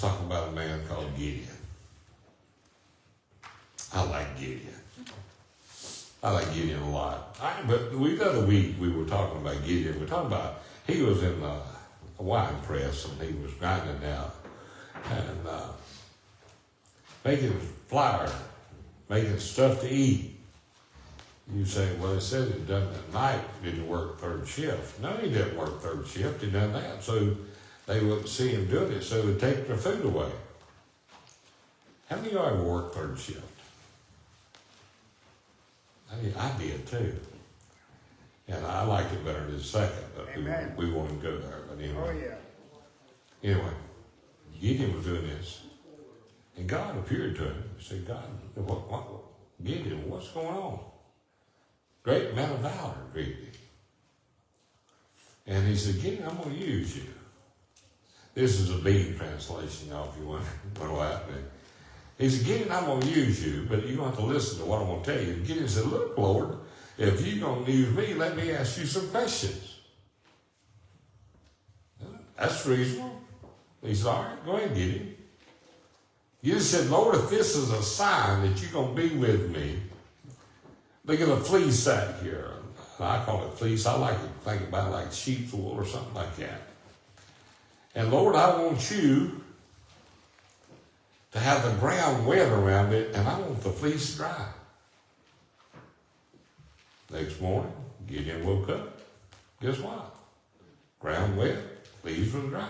talking about a man called Gideon. I like Gideon. I like Gideon a lot. But the other week we were talking about Gideon. We were talking about he was in a wine press and he was grinding out and making flour, making stuff to eat. You say, well, it said it done at night, didn't work third shift. No, he didn't work third shift, he done that. So they wouldn't see him doing it, so they'd take their food away. How many of y'all ever work third shift? I did too. And I liked it better than second, but we won't go there. But anyway. Oh, yeah. Anyway, Gideon was doing this. And God appeared to him. He said, God, Gideon, what's going on? Great man of valor, Gideon. And he said, Gideon, I'm going to use you. This is a Beane translation, y'all, if you want to know that. He said, Gideon, I'm going to use you, but you're going to have to listen to what I'm going to tell you. And Gideon said, look, Lord, if you're going to use me, let me ask you some questions. That's reasonable. He said, all right, go ahead, Gideon. Gideon said, Lord, if this is a sign that you're going to be with me, look at a fleece sack here. I call it fleece. I like to think about it like sheep's wool or something like that. And Lord, I want you to have the ground wet around it, and I want the fleece dry. Next morning, Gideon woke up. Guess what? Ground wet, fleece was dry.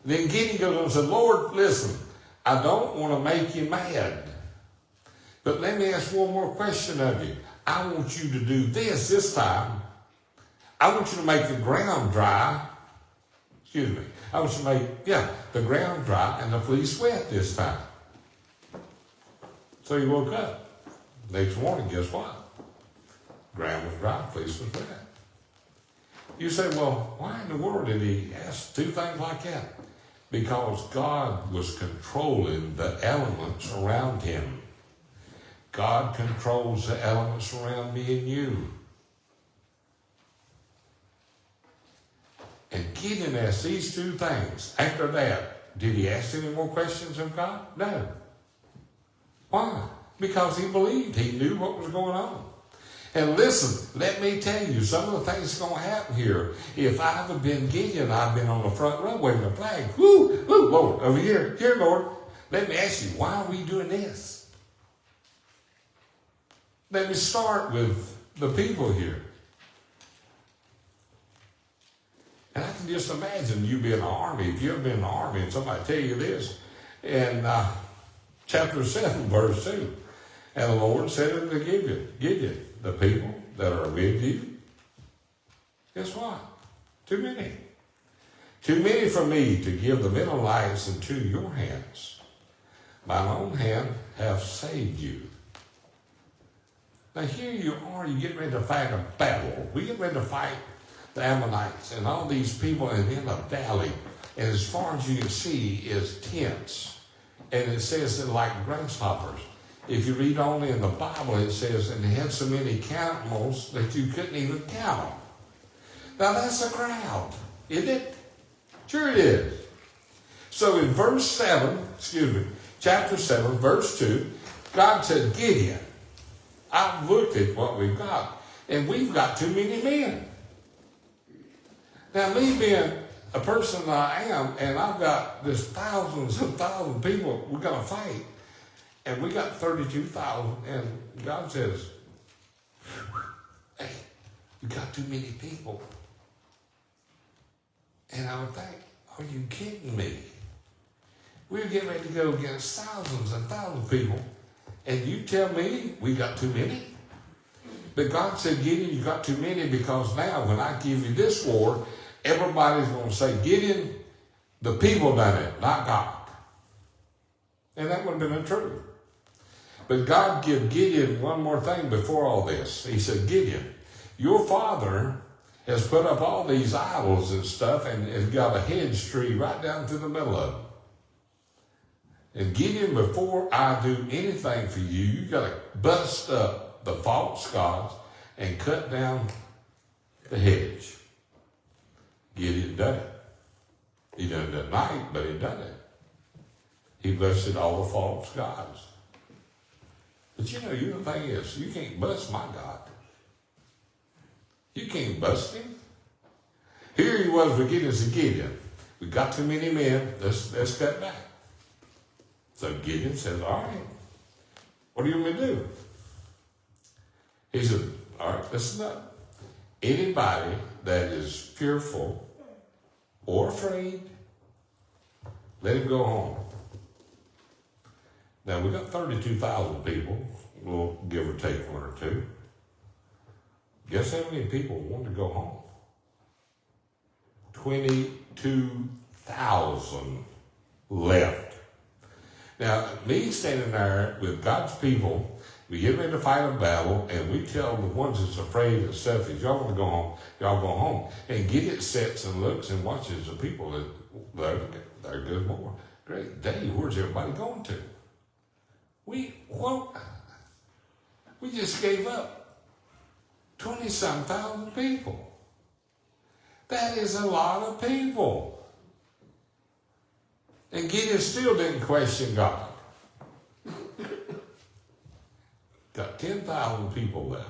And then Gideon goes on and said, Lord, listen, I don't want to make you mad, but let me ask one more question of you. I want you to do this time. I want you to make the ground dry. Excuse me. I want you to make, the ground dry and the fleece wet this time. So he woke up. Next morning, guess what? Ground was dry, fleece was wet. You say, well, why in the world did he ask two things like that? Because God was controlling the elements around him. God controls the elements around me and you. And Gideon asked these two things. After that, did he ask any more questions of God? No. Why? Because he believed. He knew what was going on. And listen, let me tell you, some of the things that's going to happen here. If I have been Gideon, I've been on the front row waving a flag. Woo, woo, Lord, over here. Here, Lord. Let me ask you, why are we doing this? Let me start with the people here. And I can just imagine you being in the army. If you've ever been in the army and somebody tell you this, in chapter 7, verse 2, and the Lord said unto Gideon, the people that are with you, guess what? Too many. Too many for me to give the Midianites into your hands. Mine own hand hath saved you. Now here you are, you get ready to fight a battle. We get ready to fight the Ammonites and all these people and in a valley. And as far as you can see is tents. And it says they're like grasshoppers. If you read only in the Bible, it says, and they had so many camels that you couldn't even count them. Now that's a crowd, isn't it? Sure it is. So in chapter 7, verse 2, God said, Gideon, I've looked at what we've got, and we've got too many men. Now, me being a person that I am, and I've got this thousands and thousands of people we're going to fight, and we got 32,000, and God says, hey, you got too many people. And I would think, are you kidding me? We're getting ready to go against thousands and thousands of people, and you tell me we got too many? But God said, Gideon, you got too many because now when I give you this war, everybody's going to say, Gideon, the people done it, not God. And that would have been true. But God gave Gideon one more thing before all this. He said, Gideon, your father has put up all these idols and stuff and has got a hedge tree right down through the middle of them. And Gideon, before I do anything for you, you got to bust up the false gods and cut down the hedge. Gideon done it. He done it at night, but he done it. He busted all the false gods. But you know the thing is, you can't bust my God. You can't bust him. Here he was with Gideon. We got too many men. Let's cut back. So Gideon says, all right, what do you want me to do? He said, all right, listen up. Anybody that is fearful or afraid, let him go home. Now, we got 32,000 people. We'll give or take one or two. Guess how many people want to go home? 22,000 left. Now, me standing there with God's people, we get ready to fight a battle, and we tell the ones that's afraid and stuff, if y'all want to go home, y'all go home. And Gideon sits and looks and watches the people that there goes more. Great day, where's everybody going to? We just gave up 20-some thousand people. That is a lot of people. And Gideon still didn't question God. Got 10,000 people left.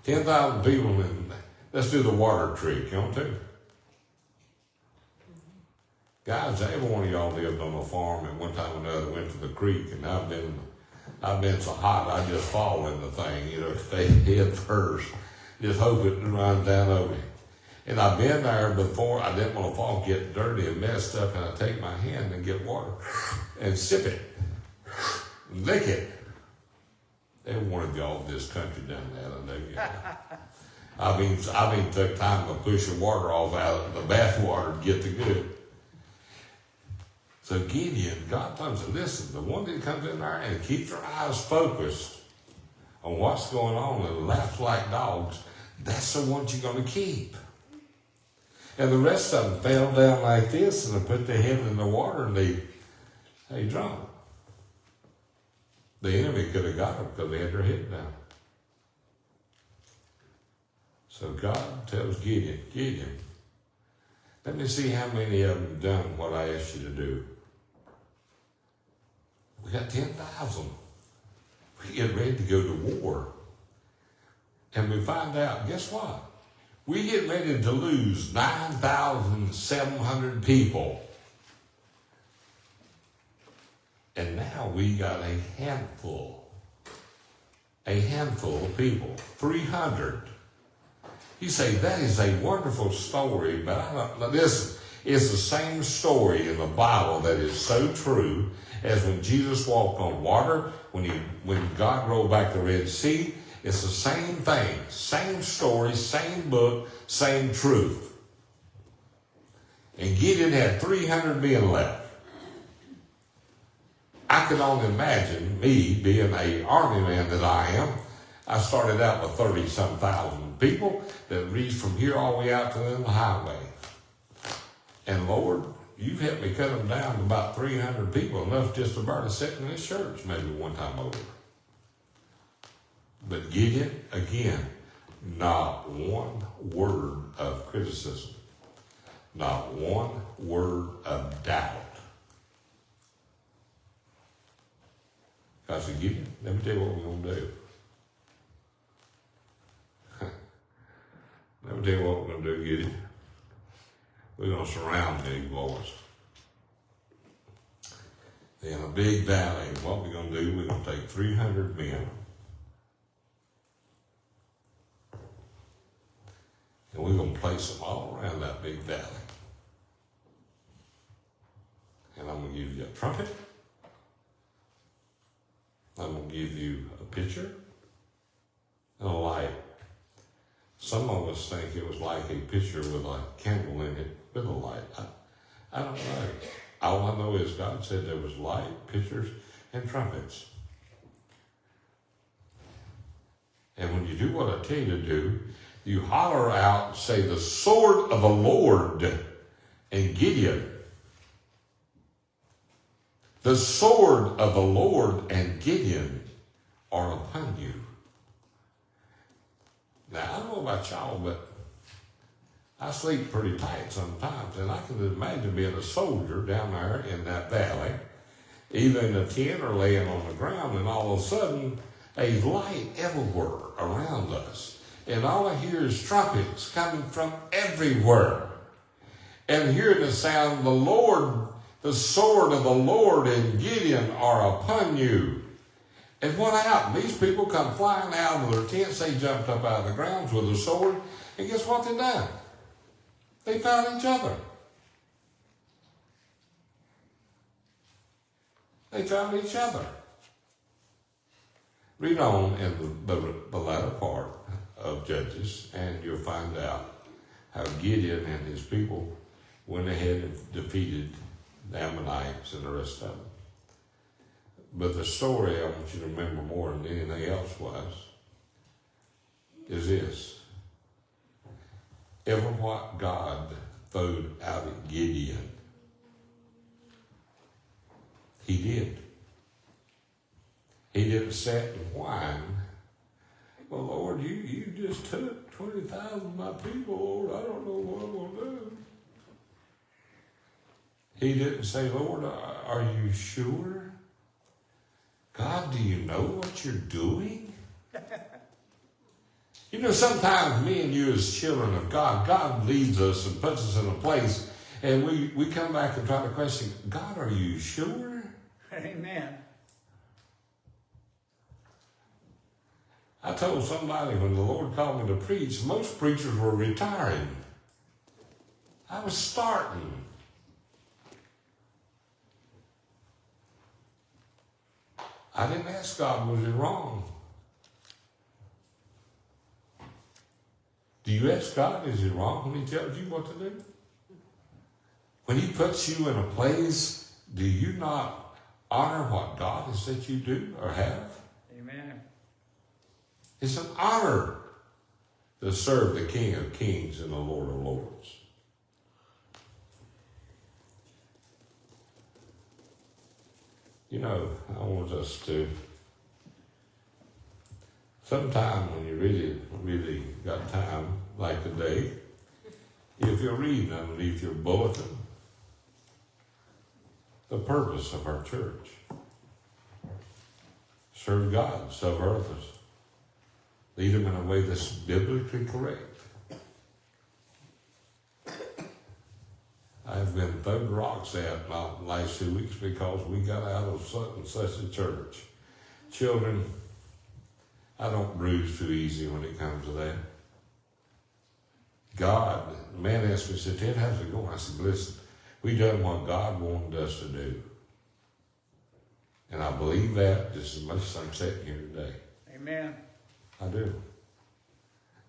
10,000 people, and let's do the water trick, you know, too. Guys, every one of y'all lived on a farm at one time or another, went to the creek, and I've been so hot, I just fall in the thing, stay head first, just hope it runs down over you. And I've been there before, I didn't want to fall, get dirty and messed up, and I take my hand and get water and sip it, lick it. Every one of y'all in this country done that, I know you. I mean, took time to push the water off out of the bath water to get the good. So Gideon, God told him, listen, the one that comes in there and keeps her eyes focused on what's going on and laughs like dogs, that's the one you're going to keep. And the rest of them fell down like this and they put their head in the water and they drowned. The enemy could have got them because they had their head down. So God tells Gideon, let me see how many of them done what I asked you to do. We got 10,000. We get ready to go to war. And we find out, guess what? We get ready to lose 9,700 people. And now we got a handful of people, 300. You say, that is a wonderful story, but listen, it's the same story in the Bible that is so true as when Jesus walked on water, when God rolled back the Red Sea. It's the same thing, same story, same book, same truth. And Gideon had 300 men left. I could only imagine me being an army man that I am. I started out with 30-some thousand people that reached from here all the way out to the highway. And Lord, you've helped me cut them down to about 300 people, enough just to burn a sit in this church maybe one time over. But Gideon, again, not one word of criticism, not one word of doubt. I said, Gideon, let me tell you what we're going to do. Let me tell you what we're going to do, Gideon. We're going to surround these boys. In a big valley, what we're going to do, we're going to take 300 men. And we're going to place them all around that big valley. And I'm going to give you a trumpet. I'm going to give you a pitcher and a light. Some of us think it was like a pitcher with a candle in it with a light. I don't know. All I know is God said there was light, pitchers, and trumpets. And when you do what I tell you to do, you holler out and say, the sword of the Lord and Gideon. The sword of the Lord and Gideon are upon you. Now, I don't know about y'all, but I sleep pretty tight sometimes, and I can imagine being a soldier down there in that valley, either in a tent or laying on the ground, and all of a sudden, a light everywhere around us. And all I hear is trumpets coming from everywhere. And hearing the sound, the Lord, the sword of the Lord and Gideon are upon you. And what happened? These people come flying out of their tents. They jumped up out of the grounds with a sword. And guess what they done? They found each other. They found each other. Read on in the latter part of Judges, and you'll find out how Gideon and his people went ahead and defeated the Ammonites and the rest of them. But the story I want you to remember more than anything else is this. Ever what God throwed out at Gideon, he did. He didn't sit and whine. Well, Lord, you just took 20,000 of my people, Lord. I don't know what I'm going to do. He didn't say, Lord, are you sure? God, do you know what you're doing? You know, sometimes me and you as children of God, God leads us and puts us in a place, and we come back and try to question, God, are you sure? Amen. I told somebody when the Lord called me to preach, most preachers were retiring. I was starting. I didn't ask God, was it wrong? Do you ask God, is it wrong when he tells you what to do? When he puts you in a place, do you not honor what God has said you do or have? Amen. It's an honor to serve the King of Kings and the Lord of Lords. You know, I want us to, sometime when you really got time, like today, if you're reading underneath your bulletin, the purpose of our church. Serve God, serve others. Lead them in a way that's biblically correct. I've been throwing rocks at the last 2 weeks because we got out of such and such a church. Children, I don't bruise too easy when it comes to that. God, the man asked me, said, Ted, how's it going? I said, listen, we done what God wanted us to do. And I believe that just as much as I'm sitting here today. Amen. I do.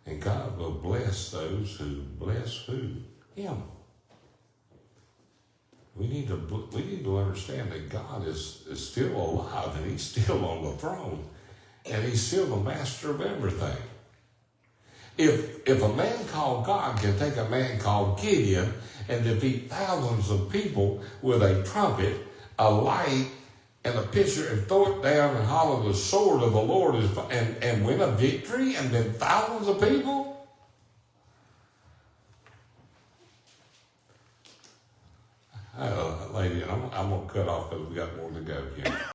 And God will bless those who bless who? Him. We need to understand that God is still alive and he's still on the throne. And he's still the master of everything. If a man called God can take a man called Gideon and defeat thousands of people with a trumpet, a light, and a pitcher and throw it down and holler the sword of the Lord and win a victory and then thousands of people? Lady, I'm going to cut off because we got more to go here.